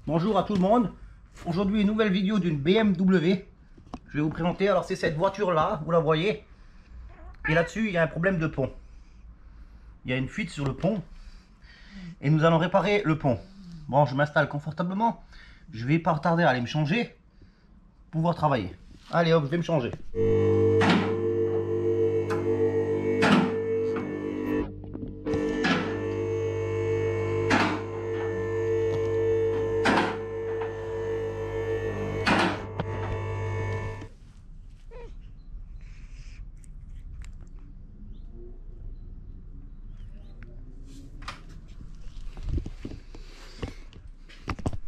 Bonjour à tout le monde. Aujourd'hui une nouvelle vidéo d'une BMW. Je vais vous présenter, alors c'est cette voiture là, vous la voyez. Et là-dessus il y a un problème de pont. Il y a une fuite sur le pont. Et nous allons réparer le pont. Bon, je m'installe confortablement. Je vais pas tarder à aller me changer. Pour pouvoir travailler. Allez hop, je vais me changer.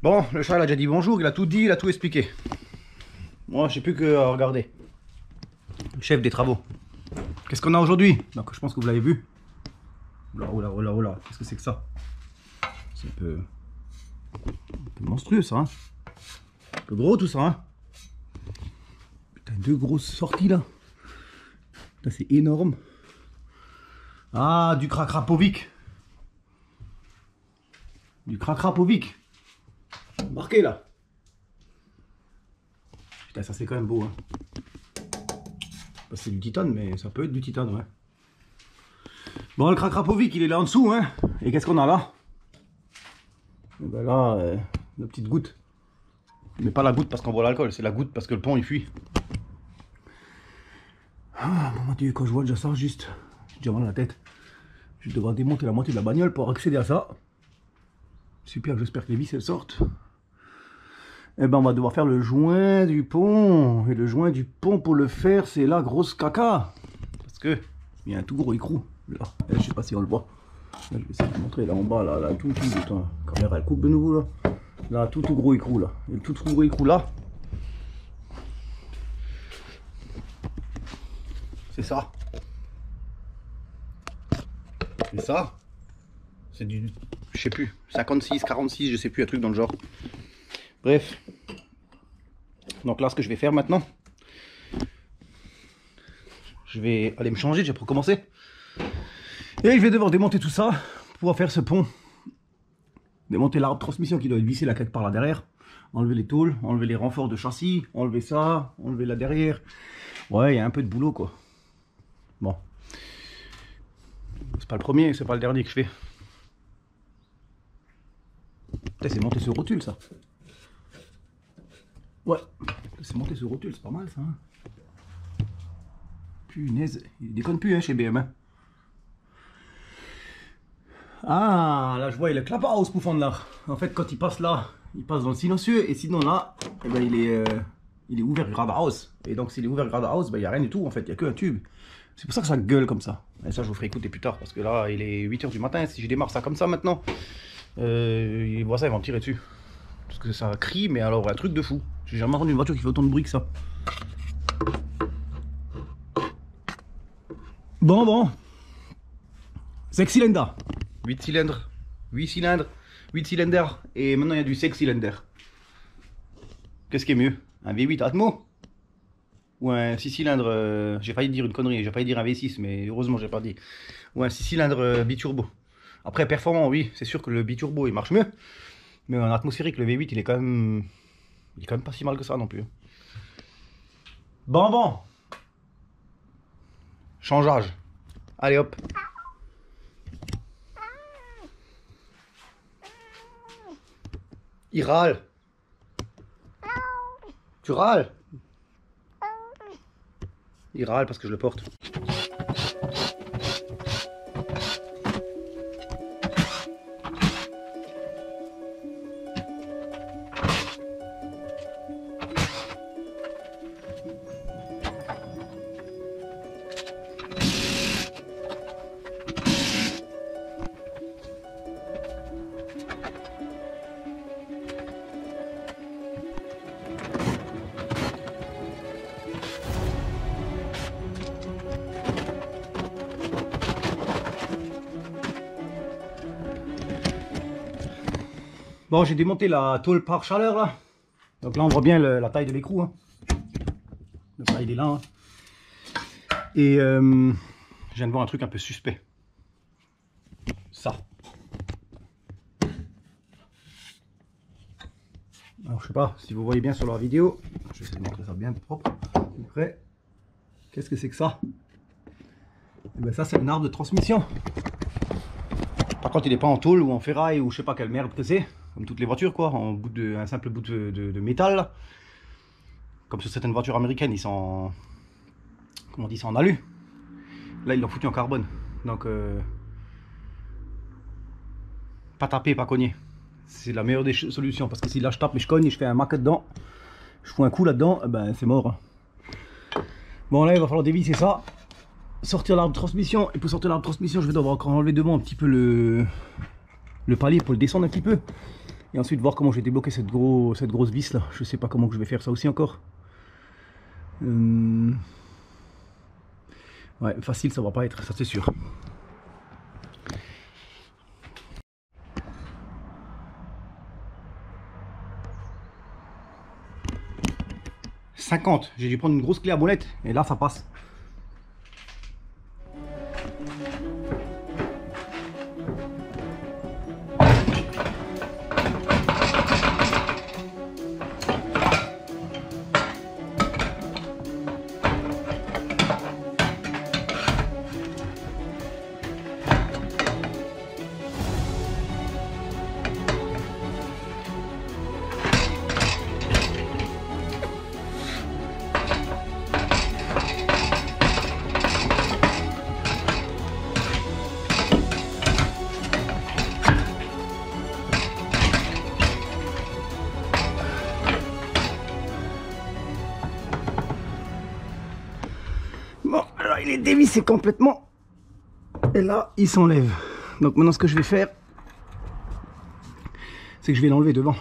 Bon, le chat il a déjà dit bonjour, il a tout dit, il a tout expliqué. Moi, je sais plus que regarder. Chef des travaux. Qu'est-ce qu'on a aujourd'hui? Donc, je pense que vous l'avez vu. Oula, oula, oula, oula. Qu'est-ce que c'est que ça? C'est un peu monstrueux, ça. Hein, un peu gros, tout ça. Hein, putain, deux grosses sorties, là. Putain, c'est énorme. Ah, du Krakrapovic. Du Krakrapovic. Marqué, là. Putain, ça, c'est quand même beau, hein. C'est du titane, mais ça peut être du titane, ouais. Bon, le Krakrapovic, il est là en dessous, hein. Et qu'est-ce qu'on a là? Et ben là, la petite goutte. Mais pas la goutte parce qu'on boit l'alcool, c'est la goutte parce que le pont il fuit. Ah, mon Dieu, quand je vois déjà ça, juste, j'ai déjà mal à la tête. Je vais devoir démonter la moitié de la bagnole pour accéder à ça. Super, j'espère que les vis elles sortent. Et ben on va devoir faire le joint du pont. Et le joint du pont pour le faire, c'est la grosse caca. Parce que il y a un tout gros écrou. Là, je sais pas si on le voit. Là, je vais essayer de vous montrer là en bas, là, tout, putain, la caméra elle coupe de nouveau là. Là, tout gros écrou là. Et le tout gros écrou là. C'est ça. Et ça, c'est du, je sais plus, 56, 46, je sais plus, un truc dans le genre. Bref. Donc là, ce que je vais faire maintenant, je vais aller me changer déjà pour commencer. Et je vais devoir démonter tout ça pour pouvoir faire ce pont. Démonter l'arbre transmission qui doit être vissé là quelque part là derrière. Enlever les tôles, enlever les renforts de châssis, enlever ça, enlever là derrière. Ouais, il y a un peu de boulot quoi. Bon. C'est pas le premier, c'est pas le dernier que je fais. C'est monter ce rotule ça. Ouais, c'est monter ce rotule, c'est pas mal ça. Hein. Punaise, il déconne plus hein, chez BM. Hein. Ah, là je vois il est claphouse pour fond là. En fait quand il passe là, il passe dans le silencieux et sinon là, eh ben, il est ouvert gradhouse. Et donc s'il est ouvert gradhouse, ben, il n'y a rien du tout en fait, il n'y a que un tube. C'est pour ça que ça gueule comme ça. Et ça je vous ferai écouter plus tard parce que là il est 8 h du matin, si je démarre ça comme ça maintenant, ils voient ça, ils vont me tirer dessus. Parce que ça crie mais alors un truc de fou. J'ai jamais entendu une voiture qui fait autant de bruit que ça. Bon. 5 cylindres. 8 cylindres. 8 cylindres. 8 cylindres. Et maintenant il y a du 6 cylindres. Qu'est-ce qui est mieux? Un V8 Atmo? Ou un 6 cylindres, j'ai failli dire une connerie, j'ai failli dire un V6, mais heureusement j'ai pas dit. Ou un 6 cylindres biturbo. Après performant, oui, c'est sûr que le biturbo il marche mieux. Mais en atmosphérique, le V8 il est quand même pas si mal que ça non plus. Bon. Changeage. Allez hop. Il râle. Tu râles? Il râle parce que je le porte. Bon, j'ai démonté la tôle par chaleur là. Donc là, on voit bien la taille de l'écrou. Hein. Le taille il est là. Hein. Et je viens de voir un truc un peu suspect. Ça. Alors je sais pas si vous voyez bien sur leur vidéo, je vais essayer de montrer ça bien propre. Après, qu'est-ce que c'est que ça? Et ben ça c'est un arbre de transmission. Par contre il n'est pas en tôle ou en ferraille ou je sais pas quelle merde que c'est, comme toutes les voitures quoi, en bout de, un simple bout de métal là. Comme sur certaines voitures américaines ils sont en, comment on dit ça, en alu. Là ils l'ont foutu en carbone, donc pas taper, pas cogner. C'est la meilleure des solutions parce que si là je tape et je cogne et je fais un mac dedans, je fous un coup là-dedans, ben c'est mort. Bon là il va falloir dévisser ça, sortir l'arbre de transmission, et pour sortir l'arbre de transmission je vais devoir encore enlever devant un petit peu le palier pour le descendre un petit peu. Et ensuite voir comment je vais débloquer cette grosse vis là, je sais pas comment que je vais faire ça aussi encore. Ouais, facile ça va pas être, ça c'est sûr. J'ai dû prendre une grosse clé à molette et là ça passe. Bon, alors il est dévissé complètement. Et là, il s'enlève. Donc maintenant, ce que je vais faire, c'est que je vais l'enlever devant.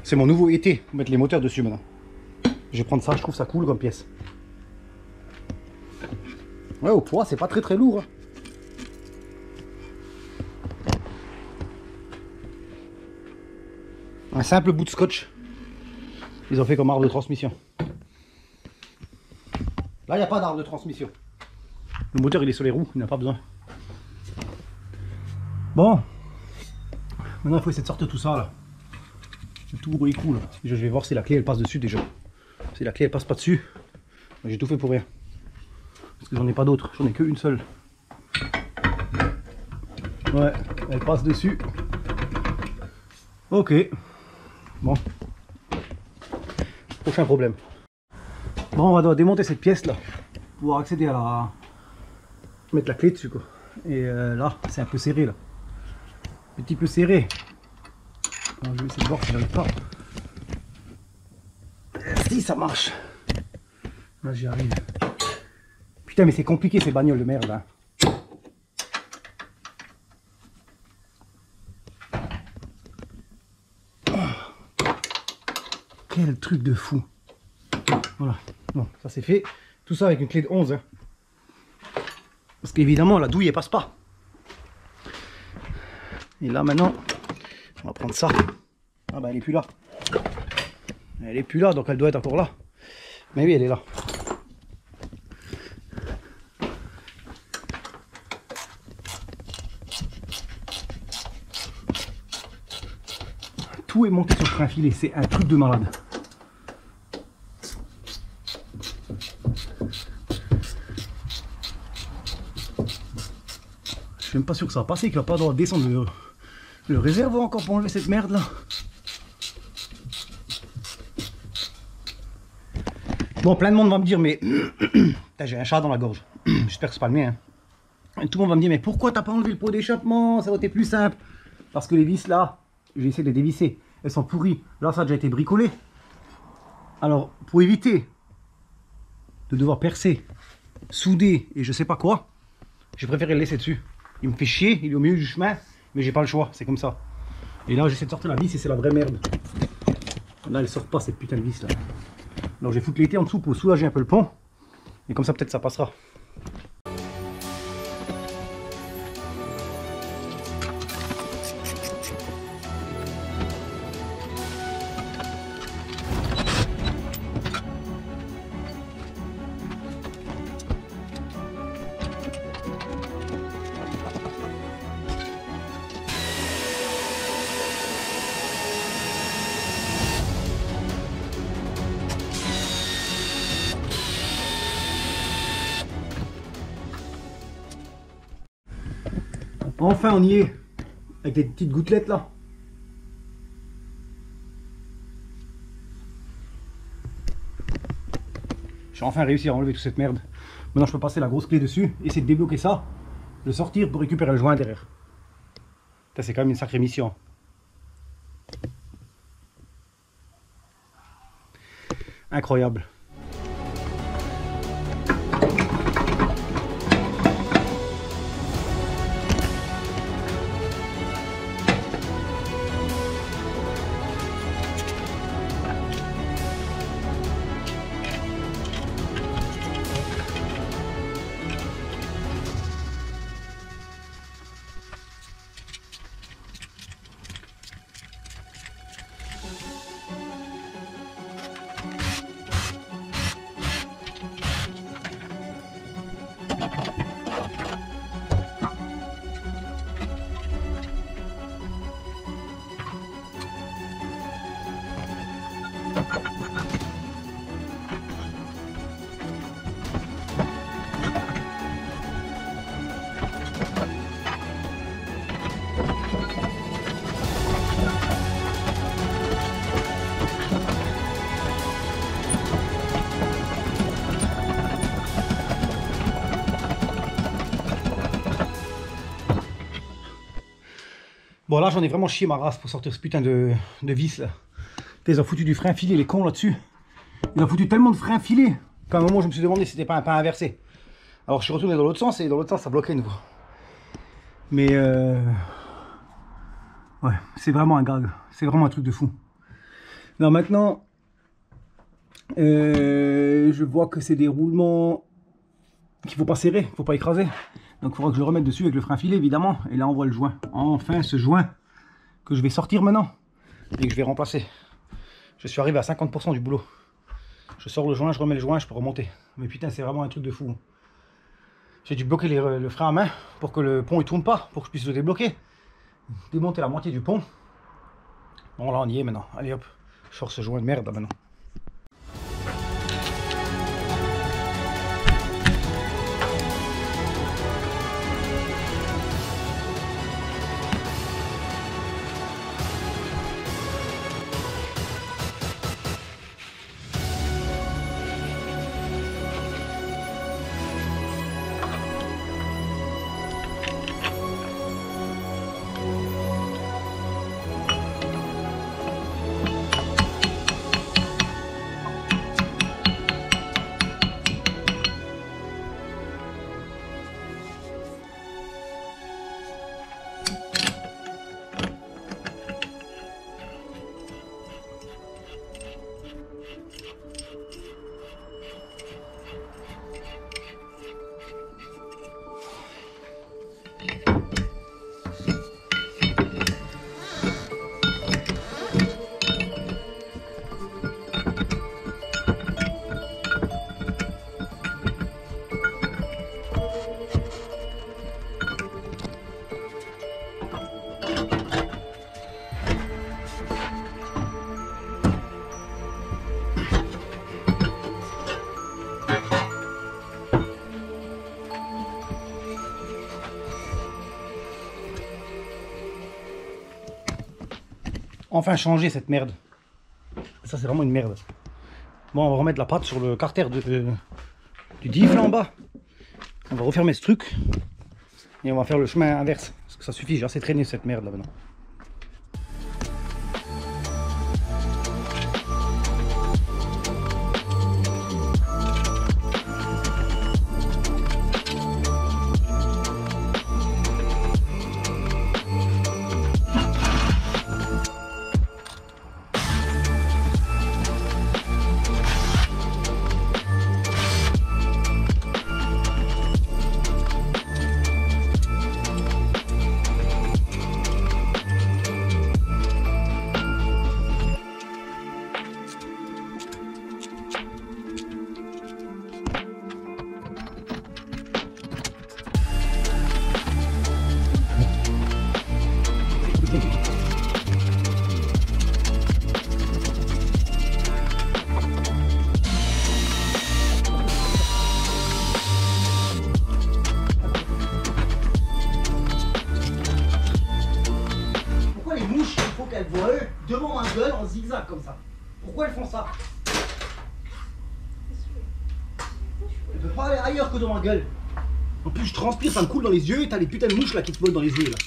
C'est mon nouveau été pour mettre les moteurs dessus maintenant. Je vais prendre ça, je trouve ça cool comme pièce. Ouais, au poids, c'est pas très lourd. Un simple bout de scotch. Ils ont fait comme arbre de transmission. Là, il n'y a pas d'arbre de transmission. Le moteur, il est sur les roues, il n'a pas besoin. Bon. Maintenant, il faut essayer de sortir tout ça, là. Tout bruit cool. Je vais voir si la clé, elle passe dessus, déjà. Si la clé, elle passe pas dessus, j'ai tout fait pour rien. Parce que j'en ai pas d'autres, j'en ai qu'une seule. Ouais, elle passe dessus. Ok. Bon. Prochain problème. Bon, on va devoir démonter cette pièce là. Pour pouvoir accéder à la... mettre la clé dessus quoi. Et là, c'est un peu serré là. Un petit peu serré. Alors, je vais essayer de voir si j'arrive pas. Si ça marche. Là j'y arrive. Putain mais c'est compliqué ces bagnoles de merde hein. Quel truc de fou. Voilà. Bon, ça c'est fait. Tout ça avec une clé de 11. Hein. Parce qu'évidemment la douille elle passe pas. Et là maintenant, on va prendre ça. Ah bah elle est plus là. Elle est plus là donc elle doit être encore là. Mais oui elle est là. Tout est monté sur un filet, c'est un truc de malade. Je suis même pas sûr que ça va passer, qu'il va pas devoir descendre le réservoir encore pour enlever cette merde là. Bon, plein de monde va me dire, mais j'ai un chat dans la gorge. J'espère que c'est pas le mien. Hein. Et tout le monde va me dire, mais pourquoi t'as pas enlevé le pot d'échappement? Ça aurait été plus simple. Parce que les vis là, j'ai essayé de les dévisser. Elles sont pourries. Là, ça a déjà été bricolé. Alors, pour éviter de devoir percer, souder et je sais pas quoi, J'ai préféré le laisser dessus. Il me fait chier, il est au milieu du chemin, mais j'ai pas le choix, c'est comme ça. Et là j'essaie de sortir la vis et c'est la vraie merde. Là elle sort pas cette putain de vis là. Alors je vais foutre l'été en dessous pour soulager un peu le pont. Et comme ça peut-être ça passera. Enfin on y est, avec des petites gouttelettes là. J'ai enfin réussi à enlever toute cette merde. Maintenant je peux passer la grosse clé dessus, essayer de débloquer ça, le sortir pour récupérer le joint derrière. C'est quand même une sacrée mission. Incroyable. Bon là j'en ai vraiment chié ma race pour sortir ce putain de vis là. Ils ont foutu du frein filé les cons là-dessus. Ils ont foutu tellement de frein filé qu'à un moment je me suis demandé si c'était pas un pain inversé. Alors je suis retourné dans l'autre sens et dans l'autre sens ça bloquait nouveau. Mais ouais, c'est vraiment un gag. C'est vraiment un truc de fou. Alors maintenant je vois que c'est des roulements qu'il faut pas serrer, faut pas écraser. Donc il faudra que je le remette dessus avec le frein filé évidemment. Et là on voit le joint. Enfin ce joint que je vais sortir maintenant et que je vais remplacer. Je suis arrivé à 50% du boulot. Je sors le joint, je remets le joint, je peux remonter. Mais putain c'est vraiment un truc de fou. J'ai dû bloquer le frein à main pour que le pont ne tourne pas, pour que je puisse le débloquer. Démonter la moitié du pont. Bon là on y est maintenant. Allez hop, je sors ce joint de merde là, maintenant. Enfin changer cette merde. Ça c'est vraiment une merde. Bon on va remettre la patte sur le carter du diff là en bas. On va refermer ce truc. Et on va faire le chemin inverse. Parce que ça suffit, j'ai assez traîné cette merde là maintenant. pas aller ailleurs que dans ma gueule. En plus, je transpire, ça me coule dans les yeux et t'as les putains de mouches là qui te volent dans les yeux là.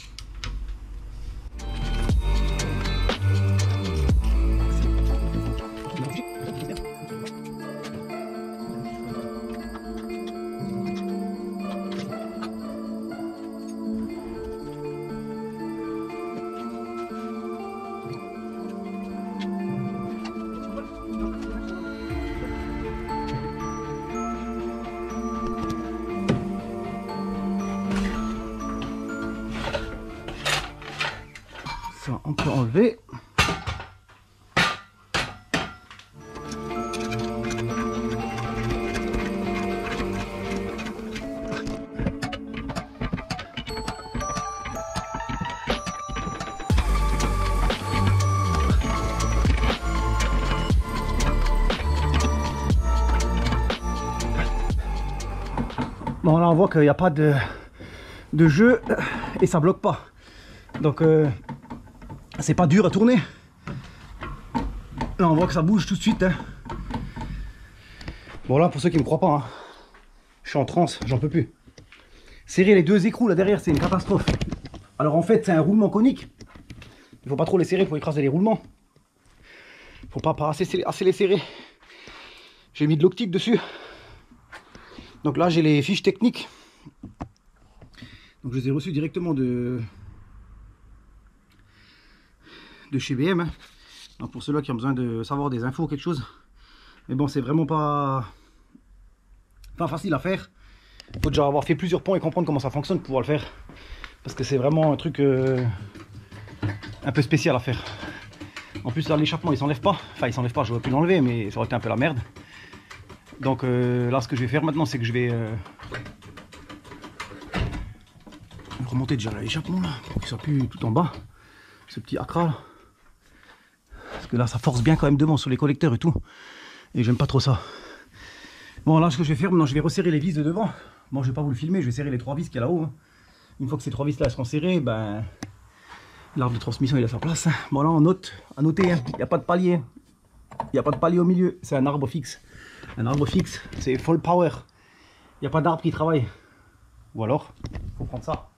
Ça, on peut enlever. Bon, là on voit qu'il n'y a pas de jeu et ça bloque pas. Donc c'est pas dur à tourner. Là on voit que ça bouge tout de suite. Hein. Bon là pour ceux qui me croient pas, hein, je suis en transe, j'en peux plus. Serrer les deux écrous là derrière c'est une catastrophe. Alors en fait c'est un roulement conique. Il faut pas trop les serrer pour écraser les roulements. Faut pas assez les serrer. J'ai mis de l'optique dessus. Donc là j'ai les fiches techniques. Donc je les ai reçues directement de chez BM. Hein. Donc pour ceux-là qui ont besoin de savoir des infos ou quelque chose. Mais bon c'est vraiment pas facile à faire. Il faut déjà avoir fait plusieurs ponts et comprendre comment ça fonctionne pour pouvoir le faire. Parce que c'est vraiment un truc un peu spécial à faire. En plus là l'échappement il s'enlève pas. Enfin il s'enlève pas, j'aurais pu l'enlever mais ça aurait été un peu la merde. Donc là ce que je vais faire maintenant c'est que je vais remonter déjà l'échappement là pour qu'il soit plus tout en bas. Ce petit accra là. Parce que là ça force bien quand même devant sur les collecteurs et tout. Et j'aime pas trop ça. Bon là ce que je vais faire maintenant je vais resserrer les vis de devant. Bon je vais pas vous le filmer, je vais serrer les trois vis qu'il y a là-haut. Hein. Une fois que ces trois vis là seront serrées, ben l'arbre de transmission il a sa place. Hein. Bon là on note, à noter, hein. Il n'y a pas de palier. Il n'y a pas de palier au milieu, c'est un arbre fixe. Un arbre fixe, c'est full power. Il n'y a pas d'arbre qui travaille. Ou alors, il faut prendre ça.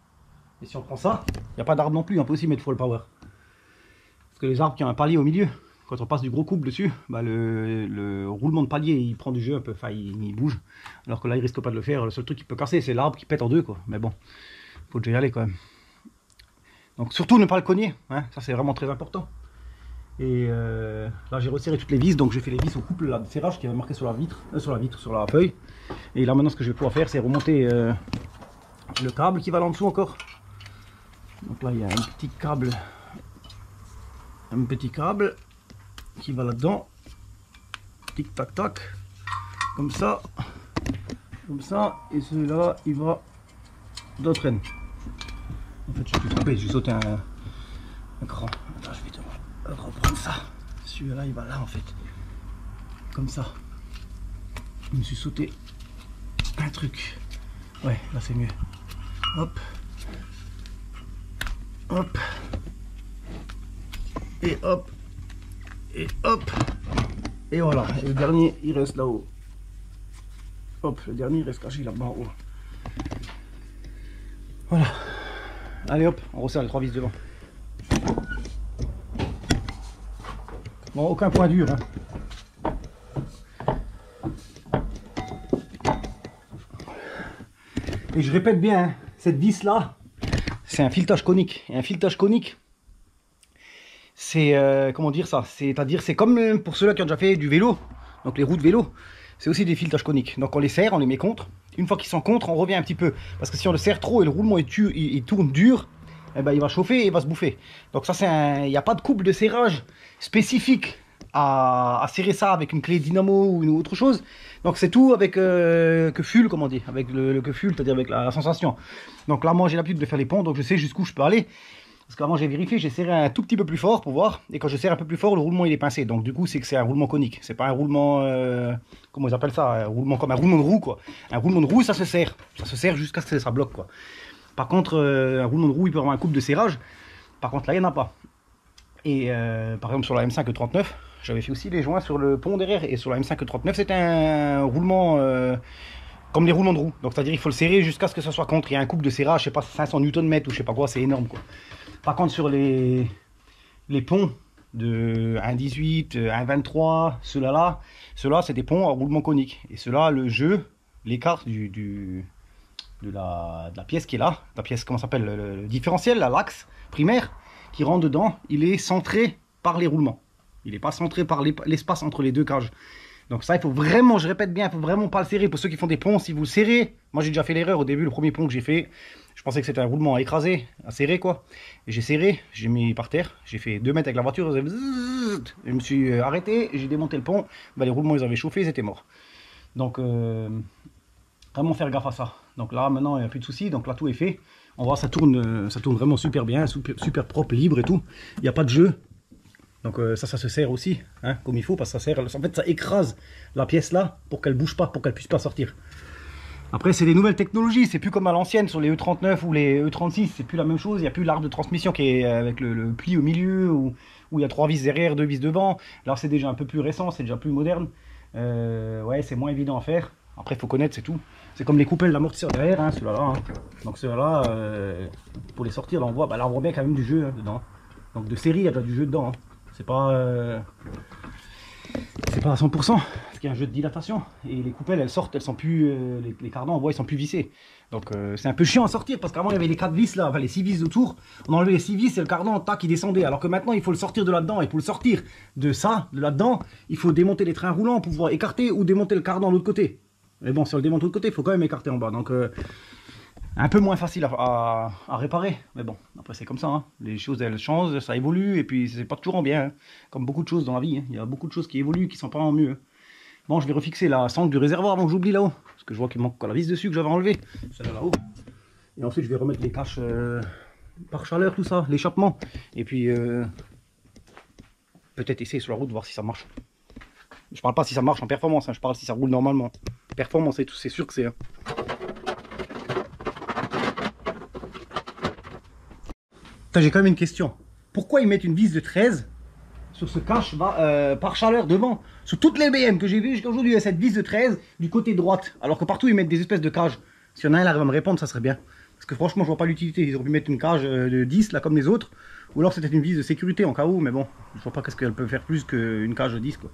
Et si on prend ça, il n'y a pas d'arbre non plus, on peut aussi mettre full power. Parce que les arbres qui ont un palier au milieu, quand on passe du gros couple dessus, bah le roulement de palier il prend du jeu un peu, enfin il bouge. Alors que là il risque pas de le faire, le seul truc qui peut casser c'est l'arbre qui pète en deux quoi. Mais bon, faut déjà y aller quand même. Donc surtout ne pas le cogner, hein, ça c'est vraiment très important. Et là j'ai resserré toutes les vis, donc j'ai fait les vis au couple là, de serrage qui est marqué sur la vitre, sur la feuille. Et là maintenant ce que je vais pouvoir faire c'est remonter le câble qui va là en dessous encore. Donc là il y a un petit câble qui va là-dedans. Tic tac tac. Comme ça. Et celui-là il va dans traîne. En fait je suis trompé, j'ai sauté un cran. Attends, je vais te reprendre ça. Celui-là il va là en fait. Comme ça. Je me suis sauté un truc. Ouais, là c'est mieux. Hop. Hop. Et hop. Et hop. Et voilà. Et le dernier il reste là-haut. Hop, le dernier il reste caché là-bas en haut. Voilà. Allez hop, on resserre les trois vis devant. Bon, aucun point dur. Hein. Et je répète bien, hein, cette vis là, c'est un filetage conique. Et un filetage conique, c'est comment dire ça? C'est-à-dire, c'est comme pour ceux-là qui ont déjà fait du vélo, donc les roues de vélo, c'est aussi des filetages coniques. Donc on les serre, on les met contre. Une fois qu'ils sont contre, on revient un petit peu. Parce que si on le serre trop et le roulement il tourne dur, eh ben, il va chauffer et il va se bouffer. Donc ça, il n'y a pas de couple de serrage spécifique à serrer ça avec une clé dynamo ou une autre chose. Donc c'est tout avec que fuel, comme on dit, avec le que fuel, c'est-à-dire avec la sensation. Donc là, moi j'ai l'habitude de faire les ponts, donc je sais jusqu'où je peux aller. Parce qu'avant j'ai vérifié, j'ai serré un tout petit peu plus fort pour voir. Et quand je serre un peu plus fort, le roulement il est pincé. Donc du coup, c'est que c'est un roulement conique. C'est pas un roulement, comment ils appellent ça, un roulement comme un roulement de roue quoi. Un roulement de roue, ça se serre. Ça se serre jusqu'à ce que ça bloque quoi. Par contre, un roulement de roue, il peut avoir un couple de serrage. Par contre, là, il n'y en a pas. Et par exemple, sur la M5-39, j'avais fait aussi les joints sur le pont derrière. Et sur la M5-39, c'était un roulement comme les roulements de roue. Donc c'est-à-dire il faut le serrer jusqu'à ce que ça soit contre. Il y a un couple de serrage, je sais pas, 500 Nm ou je sais pas quoi, c'est énorme quoi. Par contre sur les ponts de 1,18, 1,23, ceux-là c'est des ponts à roulement conique. Et ceux-là, le jeu, l'écart de la pièce qui est là, la pièce, comment ça s'appelle, le différentiel, l'axe primaire qui rentre dedans, il est centré par les roulements. Il n'est pas centré par l'espace entre les deux cages. Donc ça, il faut vraiment, je répète bien, il faut vraiment pas le serrer. Pour ceux qui font des ponts, si vous le serrez, moi j'ai déjà fait l'erreur au début, le premier pont que j'ai fait, je pensais que c'était un roulement à écraser, à serrer quoi. Et j'ai serré, j'ai mis par terre, j'ai fait 2 mètres avec la voiture, je me suis arrêté, j'ai démonté le pont, bah, les roulements ils avaient chauffé, ils étaient morts. Donc vraiment faire gaffe à ça. Donc là maintenant il n'y a plus de soucis, donc là tout est fait. On voit ça tourne vraiment super bien, super propre, libre et tout. Il n'y a pas de jeu. Donc ça se serre aussi, hein, comme il faut, parce que ça serre, en fait ça écrase la pièce là pour qu'elle bouge pas, pour qu'elle puisse pas sortir. Après c'est des nouvelles technologies, c'est plus comme à l'ancienne sur les E39 ou les E36, c'est plus la même chose, il n'y a plus l'arc de transmission qui est avec le pli au milieu, où il y a 3 vis derrière, 2 vis devant. Là c'est déjà un peu plus récent, c'est déjà plus moderne, ouais c'est moins évident à faire, après il faut connaître, c'est tout. C'est comme les coupelles d'amortisseur derrière, hein, ceux-là, hein. Donc ceux-là, pour les sortir, là on voit bien qu'il y a même du jeu hein, dedans. Donc de série il y a déjà du jeu dedans, hein. C'est pas à 100%, parce qu'il y a un jeu de dilatation et les coupelles elles sortent, elles sont plus les cardans en bois ils sont plus vissés, donc c'est un peu chiant à sortir parce qu'avant il y avait les 4 vis là, enfin les 6 vis autour, on enlevait les 6 vis et le cardan tac il descendait, alors que maintenant il faut le sortir de là-dedans, et pour le sortir de là-dedans il faut démonter les trains roulants pour pouvoir écarter ou démonter le cardan de l'autre côté. Mais bon, si on le démonte de l'autre côté il faut quand même écarter en bas, donc un peu moins facile à réparer, mais bon, après c'est comme ça, hein. Les choses elles changent, ça évolue, et puis c'est pas toujours en bien, hein. Comme beaucoup de choses dans la vie, hein. Il y a beaucoup de choses qui évoluent, qui sont pas en mieux, hein. Bon, je vais refixer la sangle du réservoir avant que j'oublie là-haut, parce que je vois qu'il manque encore la vis dessus que j'avais enlevé, celle-là là-haut. Et ensuite je vais remettre les caches par chaleur, tout ça, l'échappement, et puis peut-être essayer sur la route, voir si ça marche. Je parle pas si ça marche en performance, hein. Je parle si ça roule normalement. Performance et tout, c'est sûr que c'est... Hein. J'ai quand même une question. Pourquoi ils mettent une vis de 13 sur ce cache par chaleur devant? Sur toutes les BM que j'ai vues jusqu'à aujourd'hui, il y a cette vis de 13 du côté droite. Alors que partout ils mettent des espèces de cages. S'il y en a un là qui va me répondre, ça serait bien. Parce que franchement, je vois pas l'utilité. Ils auraient pu mettre une cage de 10 là comme les autres. Ou alors c'était une vis de sécurité en cas où. Mais bon, je vois pas qu'est-ce qu'elle peut faire plus qu'une cage de 10 quoi.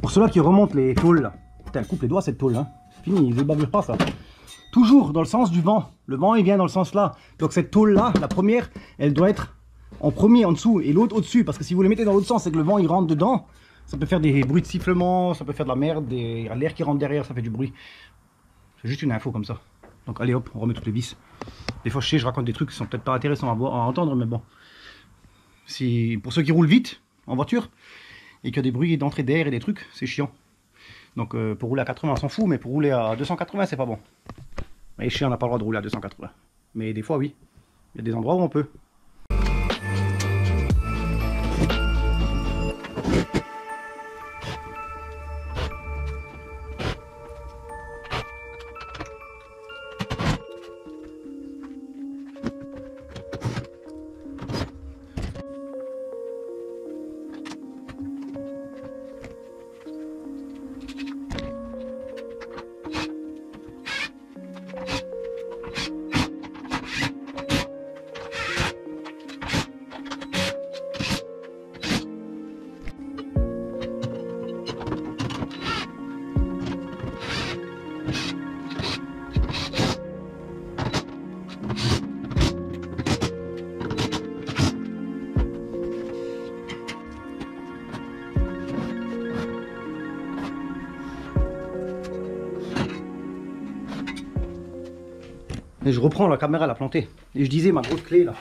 Pour ceux-là qui remontent les tôles là, putain, elle coupe les doigts cette tôle, hein. C'est fini, ils ne bavurent pas ça. Toujours dans le sens du vent. Le vent il vient dans le sens là. Donc cette tôle là, la première, elle doit être en premier en dessous et l'autre au-dessus. Parce que si vous les mettez dans l'autre sens et que le vent il rentre dedans, ça peut faire des bruits de sifflement, ça peut faire de la merde, l'air qui rentre derrière, ça fait du bruit. C'est juste une info comme ça. Donc allez hop, on remet toutes les vis. Des fois je sais, je raconte des trucs qui sont peut-être pas intéressants à entendre, mais bon. Si, pour ceux qui roulent vite en voiture, et qu'il y a des bruits d'entrée d'air et des trucs, c'est chiant. Donc pour rouler à 80 on s'en fout, mais pour rouler à 280 c'est pas bon. Et chien on n'a pas le droit de rouler à 280. Mais des fois oui, il y a des endroits où on peut. Et je reprends la caméra, la plantée. Et je disais, ma grosse clé là,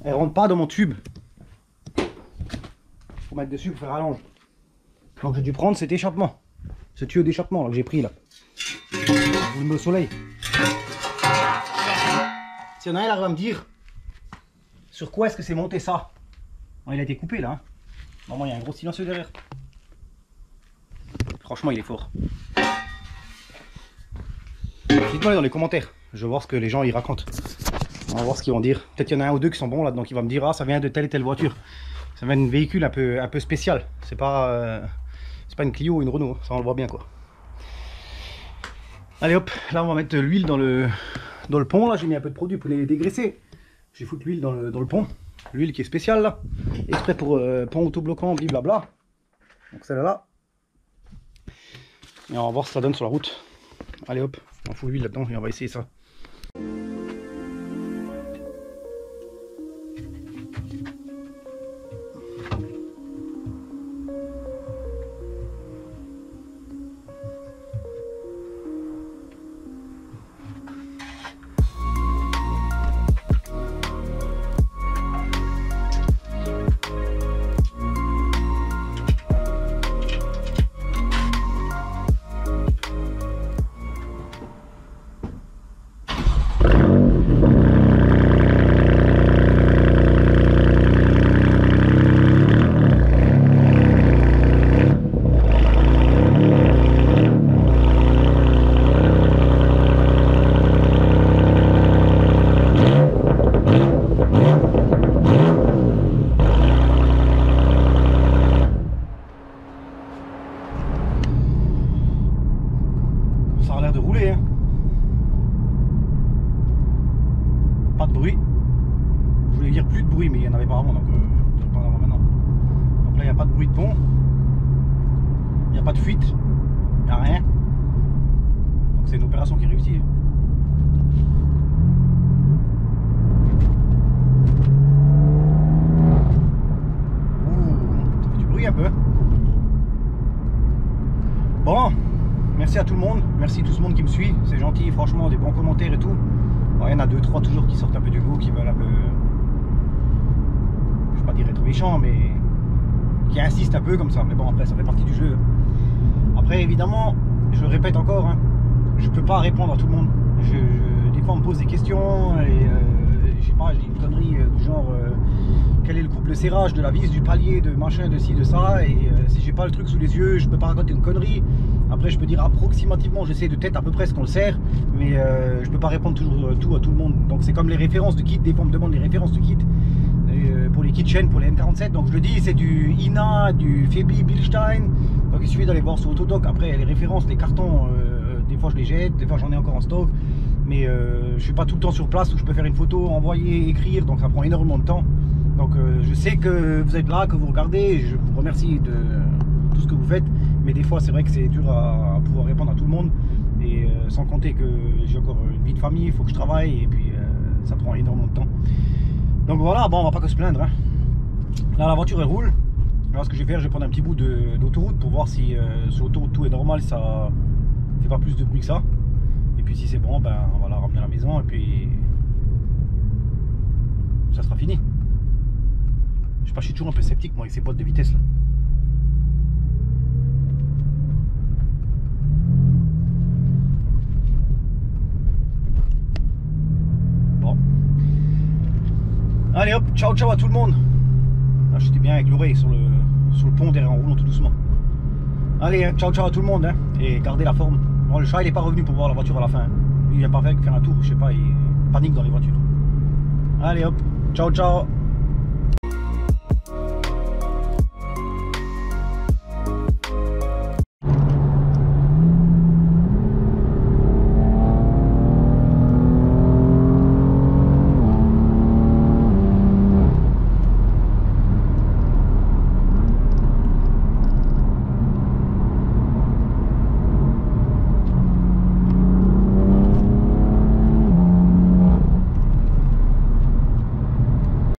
elle rentre pas dans mon tube. Faut mettre dessus pour faire rallonge. Donc j'ai dû prendre cet échappement. Ce tuyau d'échappement que j'ai pris là. Je vous le mets au soleil. S'il y en a un là qui va me dire sur quoi est-ce que c'est monté ça. Bon, il a été coupé là. Hein. Normalement il y a un gros silencieux derrière. Franchement il est fort. Dites-moi dans les commentaires, je vais voir ce que les gens y racontent. On va voir ce qu'ils vont dire. Peut-être qu'il y en a un ou deux qui sont bons là-dedans, qui va me dire ah ça vient de telle et telle voiture. Ça vient d'un véhicule un peu spécial. C'est pas une Clio ou une Renault, ça on le voit bien quoi. Allez hop, là on va mettre l'huile dans le pont. Là j'ai mis un peu de produit pour les dégraisser. J'ai foutu l'huile dans le pont. L'huile qui est spéciale là. Exprès pour pont autobloquant, blablabla. Donc celle-là là. Et on va voir ce que ça donne sur la route. Allez hop, on fout l'huile là-dedans et on va essayer ça. Ça a l'air de rouler, hein. Pas de bruit. Je voulais dire plus de bruit, mais il n'y en avait pas avant, donc je vais pas en avoir maintenant. Donc là, il n'y a pas de bruit de pont. Il n'y a pas de fuite. Il n'y a rien. Donc c'est une opération qui est réussie. Ouh, ça fait du bruit un peu. Bon. Merci à tout le monde, merci à tout ce monde qui me suit, c'est gentil, franchement, des bons commentaires et tout. Bon, il y en a 2-3 toujours qui sortent un peu du goût, qui veulent un peu, je vais pas dire être méchant, mais qui insistent un peu comme ça. Mais bon, après, ça fait partie du jeu. Après, évidemment, je le répète encore, hein, je peux pas répondre à tout le monde. Des fois, on me pose des questions et je sais pas, j'ai une connerie du genre quel est le couple de serrage, de la vis, du palier, de machin, de ci, de ça. Et si j'ai pas le truc sous les yeux, je peux pas raconter une connerie. Après, je peux dire approximativement, je sais de tête à peu près ce qu'on le sert, mais je peux pas répondre toujours tout à tout le monde. Donc c'est comme les références de kit, des fois on me demande les références de kit pour les kits chaînes, pour les M47. Donc je le dis, c'est du INA, du Febi, Bilstein. Donc il suffit d'aller voir sur Autodoc. Après les références, les cartons, des fois je les jette, des fois j'en ai encore en stock. Mais je suis pas tout le temps sur place où je peux faire une photo, envoyer, écrire, donc ça prend énormément de temps. Donc je sais que vous êtes là, que vous regardez, je vous remercie de tout ce que vous faites, mais des fois c'est vrai que c'est dur à pouvoir répondre à tout le monde, et sans compter que j'ai encore une vie de famille, il faut que je travaille, et puis ça prend énormément de temps. Donc voilà, bon on va pas que se plaindre, hein. Là la voiture elle roule. Là ce que je vais faire, je vais prendre un petit bout d'autoroute pour voir si sur l'autoroute tout est normal, ça fait pas plus de bruit que ça. Et puis si c'est bon, ben on va la ramener à la maison et puis ça sera fini. Je sais pas, je suis toujours un peu sceptique moi avec ces boîtes de vitesse là. Bon. Allez hop, ciao ciao à tout le monde. Là j'étais bien avec l'oreille sur le pont derrière en roulant tout doucement. Allez, hein, ciao ciao à tout le monde, hein, et gardez la forme. Bon, le chat il est pas revenu pour voir la voiture à la fin. Il vient pas faire un tour, je sais pas, il panique dans les voitures. Allez hop, ciao ciao.